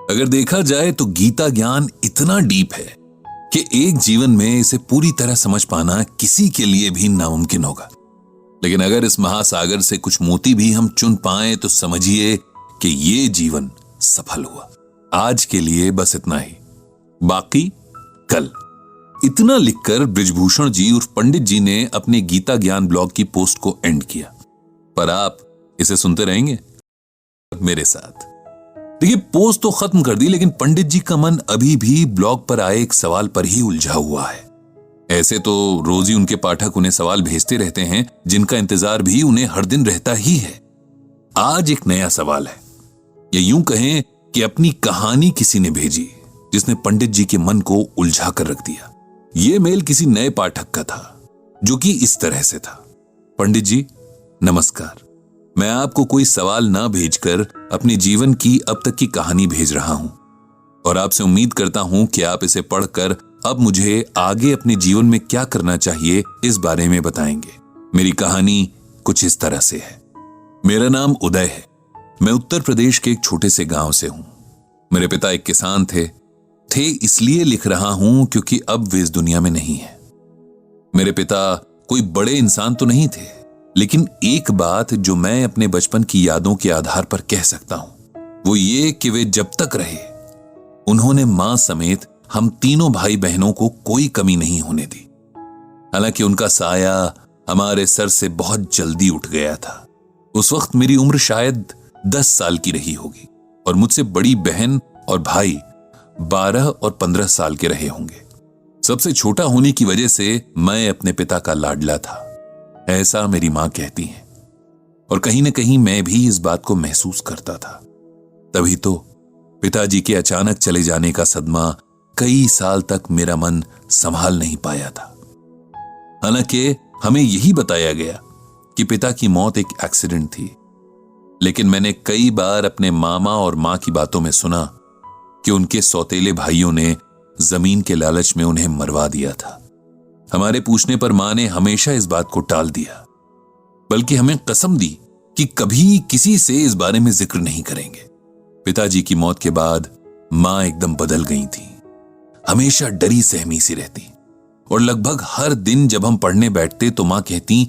अगर देखा जाए तो गीता ज्ञान इतना डीप है कि एक जीवन में इसे पूरी तरह समझ पाना किसी के लिए भी नामुमकिन होगा। लेकिन अगर इस महासागर से कुछ मोती भी हम चुन पाए तो समझिए कि ये जीवन सफल हुआ। आज के लिए बस इतना ही, बाकी कल। इतना लिखकर ब्रिजभूषण जी उर्फ पंडित जी ने अपने गीता ज्ञान ब्लॉग की पोस्ट को एंड किया। पर आप इसे सुनते रहेंगे मेरे साथ। देखिए, पोस्ट तो खत्म कर दी, लेकिन पंडित जी का मन अभी भी ब्लॉग पर आए एक सवाल पर ही उलझा हुआ है। ऐसे तो रोज ही उनके पाठक उन्हें सवाल भेजते रहते हैं, जिनका इंतजार भी उन्हें हर दिन रहता ही है। आज एक नया सवाल है, या यूं कहें कि अपनी कहानी किसी ने भेजी जिसने पंडित जी के मन को उलझा कर रख दिया। यह मेल किसी नए पाठक का था, जो कि इस तरह से था। पंडित जी नमस्कार, मैं आपको कोई सवाल ना भेजकर अपने जीवन की अब तक की कहानी भेज रहा हूं और आपसे उम्मीद करता हूं कि आप इसे पढ़कर अब मुझे आगे अपने जीवन में क्या करना चाहिए इस बारे में बताएंगे। मेरी कहानी कुछ इस तरह से है। मेरा नाम उदय है। मैं उत्तर प्रदेश के एक छोटे से गांव से हूं। मेरे पिता एक किसान थे इसलिए लिख रहा हूं क्योंकि अब वे इस दुनिया में नहीं है। मेरे पिता कोई बड़े इंसान तो नहीं थे, लेकिन एक बात जो मैं अपने बचपन की यादों के आधार पर कह सकता हूं वो ये कि वे जब तक रहे उन्होंने मां समेत हम तीनों भाई बहनों को कोई कमी नहीं होने दी। हालांकि उनका साया हमारे सर से बहुत जल्दी उठ गया था। उस वक्त मेरी उम्र शायद 10 साल की रही होगी और मुझसे बड़ी बहन और भाई 12 और 15 साल के रहे होंगे। सबसे छोटा होने की वजह से मैं अपने पिता का लाडला था, ऐसा मेरी मां कहती हैं। और कहीं न कहीं मैं भी इस बात को महसूस करता था। तभी तो पिताजी के अचानक चले जाने का सदमा कई साल तक मेरा मन संभाल नहीं पाया था। हालांकि हमें यही बताया गया कि पिता की मौत एक एक्सीडेंट थी, लेकिन मैंने कई बार अपने मामा और मां की बातों में सुना कि उनके सौतेले भाइयों ने जमीन के लालच में उन्हें मरवा दिया था। हमारे पूछने पर मां ने हमेशा इस बात को टाल दिया, बल्कि हमें कसम दी कि कभी किसी से इस बारे में जिक्र नहीं करेंगे। पिताजी की मौत के बाद मां एकदम बदल गई थी। हमेशा डरी सहमी सी रहती और लगभग हर दिन जब हम पढ़ने बैठते तो मां कहती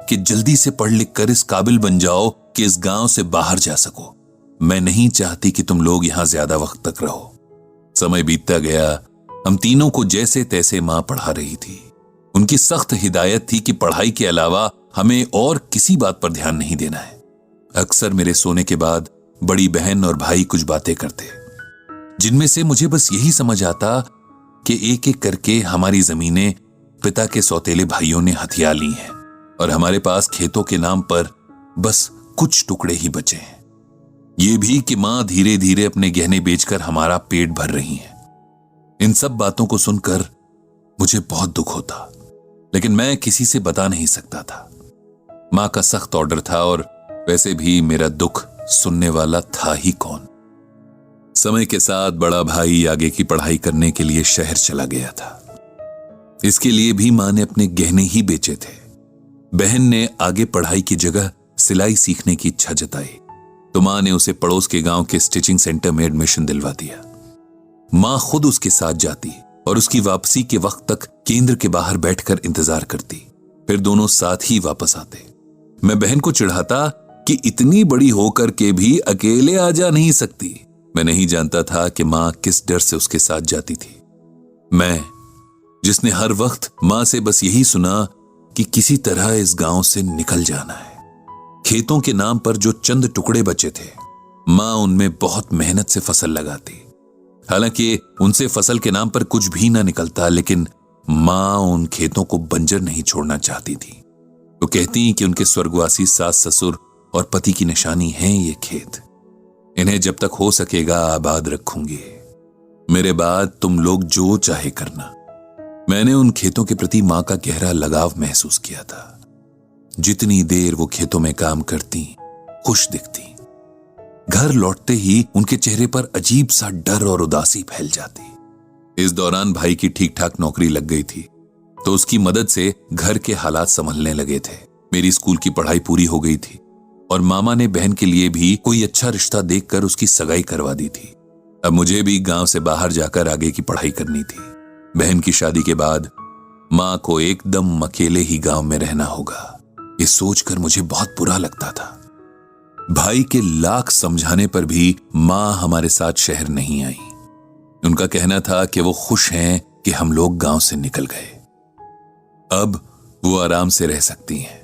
कि जल्दी से पढ़ लिख कर इस काबिल बन जाओ कि इस गांव से बाहर जा सको। मैं नहीं चाहती कि तुम लोग यहां ज्यादा वक्त तक रहो। समय बीतता गया, हम तीनों को जैसे तैसे मां पढ़ा रही थी। उनकी सख्त हिदायत थी कि पढ़ाई के अलावा हमें और किसी बात पर ध्यान नहीं देना है। अक्सर मेरे सोने के बाद बड़ी बहन और भाई कुछ बातें करते, जिनमें से मुझे बस यही समझ आता कि एक एक करके हमारी जमीनें पिता के सौतेले भाइयों ने हथिया ली हैं और हमारे पास खेतों के नाम पर बस कुछ टुकड़े ही बचे हैं। ये भी कि मां धीरे धीरे अपने गहने बेचकर हमारा पेट भर रही हैं। इन सब बातों को सुनकर मुझे बहुत दुख होता, लेकिन मैं किसी से बता नहीं सकता था। मां का सख्त ऑर्डर था और वैसे भी मेरा दुख सुनने वाला था ही कौन। समय के साथ बड़ा भाई आगे की पढ़ाई करने के लिए शहर चला गया था। इसके लिए भी मां ने अपने गहने ही बेचे थे। बहन ने आगे पढ़ाई की जगह सिलाई सीखने की इच्छा जताई तो मां ने उसे पड़ोस के गांव के स्टिचिंग सेंटर में एडमिशन दिलवा दिया। मां खुद उसके साथ जाती और उसकी वापसी के वक्त तक केंद्र के बाहर बैठकर इंतजार करती। फिर दोनों साथ ही वापस आते। मैं बहन को चिढ़ाता कि इतनी बड़ी होकर के भी अकेले आ जा नहीं सकती। मैं नहीं जानता था कि मां किस डर से उसके साथ जाती थी। मैं, जिसने हर वक्त मां से बस यही सुना कि किसी तरह इस गांव से निकल जाना है। खेतों के नाम पर जो चंद टुकड़े बचे थे, मां उनमें बहुत मेहनत से फसल लगाती। हालांकि उनसे फसल के नाम पर कुछ भी ना निकलता, लेकिन मां उन खेतों को बंजर नहीं छोड़ना चाहती थी। तो कहती कि उनके स्वर्गवासी सास ससुर और पति की निशानी है ये खेत। इन्हें जब तक हो सकेगा आबाद रखूंगी। मेरे बाद तुम लोग जो चाहे करना। मैंने उन खेतों के प्रति मां का गहरा लगाव महसूस किया था। जितनी देर वो खेतों में काम करती, खुश दिखती, घर लौटते ही उनके चेहरे पर अजीब सा डर और उदासी फैल जाती। इस दौरान भाई की ठीक ठाक नौकरी लग गई थी, तो उसकी मदद से घर के हालात संभलने लगे थे। मेरी स्कूल की पढ़ाई पूरी हो गई थी और मामा ने बहन के लिए भी कोई अच्छा रिश्ता देखकर उसकी सगाई करवा दी थी। अब मुझे भी गांव से बाहर जाकर आगे की पढ़ाई करनी थी। बहन की शादी के बाद मां को एकदम अकेले ही गांव में रहना होगा, ये सोचकर मुझे बहुत बुरा लगता था। भाई के लाख समझाने पर भी मां हमारे साथ शहर नहीं आई। उनका कहना था कि वो खुश हैं कि हम लोग गांव से निकल गए, अब वो आराम से रह सकती हैं।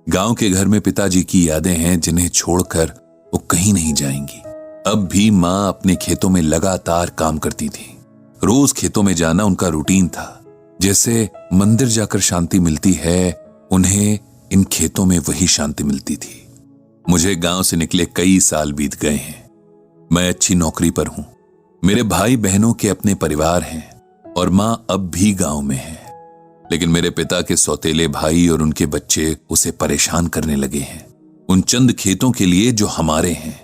गांव के घर में पिताजी की यादें हैं जिन्हें छोड़कर वो कहीं नहीं जाएंगी। अब भी मां अपने खेतों में लगातार काम करती थी। रोज खेतों में जाना उनका रूटीन था। जैसे मंदिर जाकर शांति मिलती है, उन्हें इन खेतों में वही शांति मिलती थी। मुझे गांव से निकले कई साल बीत गए हैं। मैं अच्छी नौकरी पर हूं, मेरे भाई बहनों के अपने परिवार हैं और मां अब भी गांव में है। लेकिन मेरे पिता के सौतेले भाई और उनके बच्चे उसे परेशान करने लगे हैं, उन चंद खेतों के लिए जो हमारे हैं,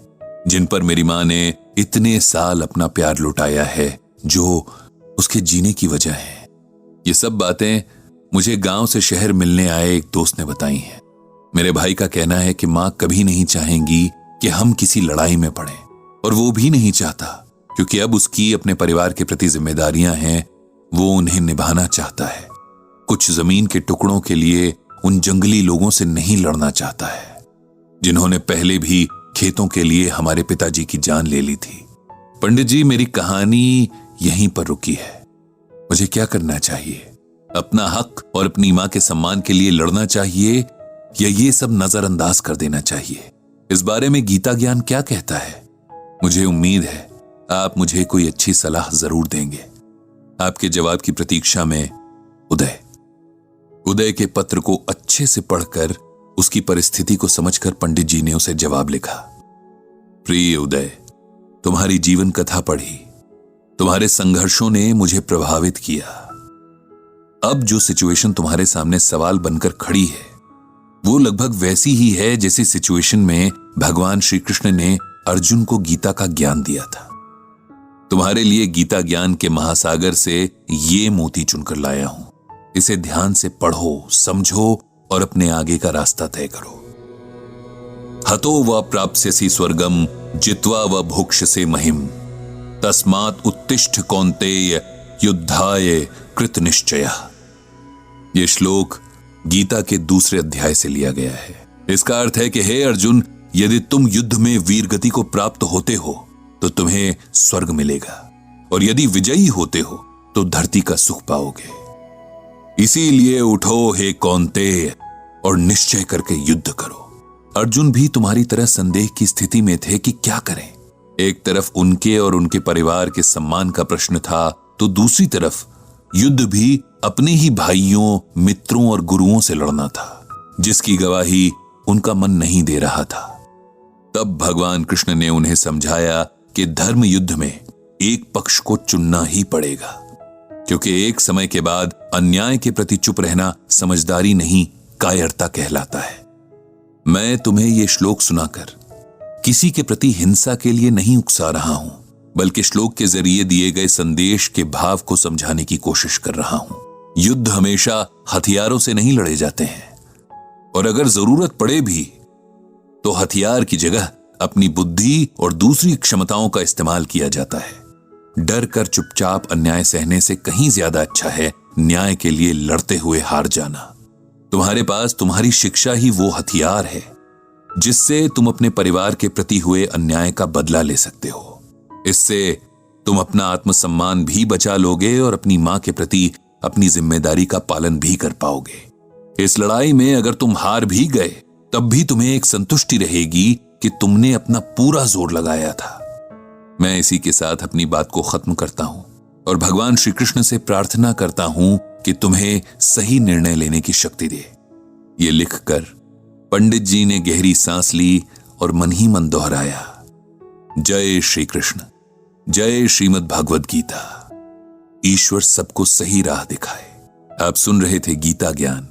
जिन पर मेरी मां ने इतने साल अपना प्यार लुटाया है, जो उसके जीने की वजह है। ये सब बातें मुझे गांव से शहर मिलने आए एक दोस्त ने बताई हैं। मेरे भाई का कहना है कि मां कभी नहीं चाहेंगी कि हम किसी लड़ाई में पड़ें, और वो भी नहीं चाहता, क्योंकि अब उसकी अपने परिवार के प्रति जिम्मेदारियां हैं, वो उन्हें निभाना चाहता है। कुछ जमीन के टुकड़ों के लिए उन जंगली लोगों से नहीं लड़ना चाहता है, जिन्होंने पहले भी खेतों के लिए हमारे पिताजी की जान ले ली थी। पंडित जी, मेरी कहानी यहीं पर रुकी है। मुझे क्या करना चाहिए? अपना हक और अपनी मां के सम्मान के लिए लड़ना चाहिए या ये सब नजरअंदाज कर देना चाहिए? इस बारे में गीता ज्ञान क्या कहता है? मुझे उम्मीद है आप मुझे कोई अच्छी सलाह जरूर देंगे। आपके जवाब की प्रतीक्षा में, उदय। उदय के पत्र को अच्छे से पढ़कर उसकी परिस्थिति को समझकर पंडित जी ने उसे जवाब लिखा। प्रिय उदय, तुम्हारी जीवन कथा पढ़ी, तुम्हारे संघर्षों ने मुझे प्रभावित किया। अब जो सिचुएशन तुम्हारे सामने सवाल बनकर खड़ी है, वो लगभग वैसी ही है जैसी सिचुएशन में भगवान श्री कृष्ण ने अर्जुन को गीता का ज्ञान दिया था। तुम्हारे लिए गीता ज्ञान के महासागर से ये मोती चुनकर लाया हूं। इसे ध्यान से पढ़ो, समझो और अपने आगे का रास्ता तय करो। हतो व प्राप्स्यसि स्वर्गम जित्वा व भुक्ष्यसे महिम, तस्मात् उत्तिष्ठ कौन्तेय युद्धाय कृत निश्चयः। यह श्लोक गीता के दूसरे अध्याय से लिया गया है। इसका अर्थ है कि हे अर्जुन, यदि तुम युद्ध में वीर गति को प्राप्त होते हो तो तुम्हें स्वर्ग मिलेगा, और यदि विजयी होते हो तो धरती का सुख पाओगे। इसीलिए उठो हे कौन्तेय और निश्चय करके युद्ध करो। अर्जुन भी तुम्हारी तरह संदेह की स्थिति में थे कि क्या करें। एक तरफ उनके और उनके परिवार के सम्मान का प्रश्न था, तो दूसरी तरफ युद्ध भी अपने ही भाइयों, मित्रों और गुरुओं से लड़ना था, जिसकी गवाही उनका मन नहीं दे रहा था। तब भगवान कृष्ण ने उन्हें समझाया कि धर्म युद्ध में एक पक्ष को चुनना ही पड़ेगा, क्योंकि एक समय के बाद अन्याय के प्रति चुप रहना समझदारी नहीं, कायरता कहलाता है। मैं तुम्हें यह श्लोक सुनाकर किसी के प्रति हिंसा के लिए नहीं उकसा रहा हूं, बल्कि श्लोक के जरिए दिए गए संदेश के भाव को समझाने की कोशिश कर रहा हूं। युद्ध हमेशा हथियारों से नहीं लड़े जाते हैं, और अगर जरूरत पड़े भी तो हथियार की जगह अपनी बुद्धि और दूसरी क्षमताओं का इस्तेमाल किया जाता है। डर कर चुपचाप अन्याय सहने से कहीं ज्यादा अच्छा है न्याय के लिए लड़ते हुए हार जाना। तुम्हारे पास तुम्हारी शिक्षा ही वो हथियार है जिससे तुम अपने परिवार के प्रति हुए अन्याय का बदला ले सकते हो। इससे तुम अपना आत्मसम्मान भी बचा लोगे और अपनी मां के प्रति अपनी जिम्मेदारी का पालन भी कर पाओगे। इस लड़ाई में अगर तुम हार भी गए तब भी तुम्हें एक संतुष्टि रहेगी कि तुमने अपना पूरा जोर लगाया था। मैं इसी के साथ अपनी बात को खत्म करता हूं और भगवान श्री कृष्ण से प्रार्थना करता हूं कि तुम्हें सही निर्णय लेने की शक्ति दे। ये लिखकर पंडित जी ने गहरी सांस ली और मन ही मन दोहराया, जय श्री कृष्ण, जय श्रीमद् भगवद गीता। ईश्वर सबको सही राह दिखाए। आप सुन रहे थे गीता ज्ञान।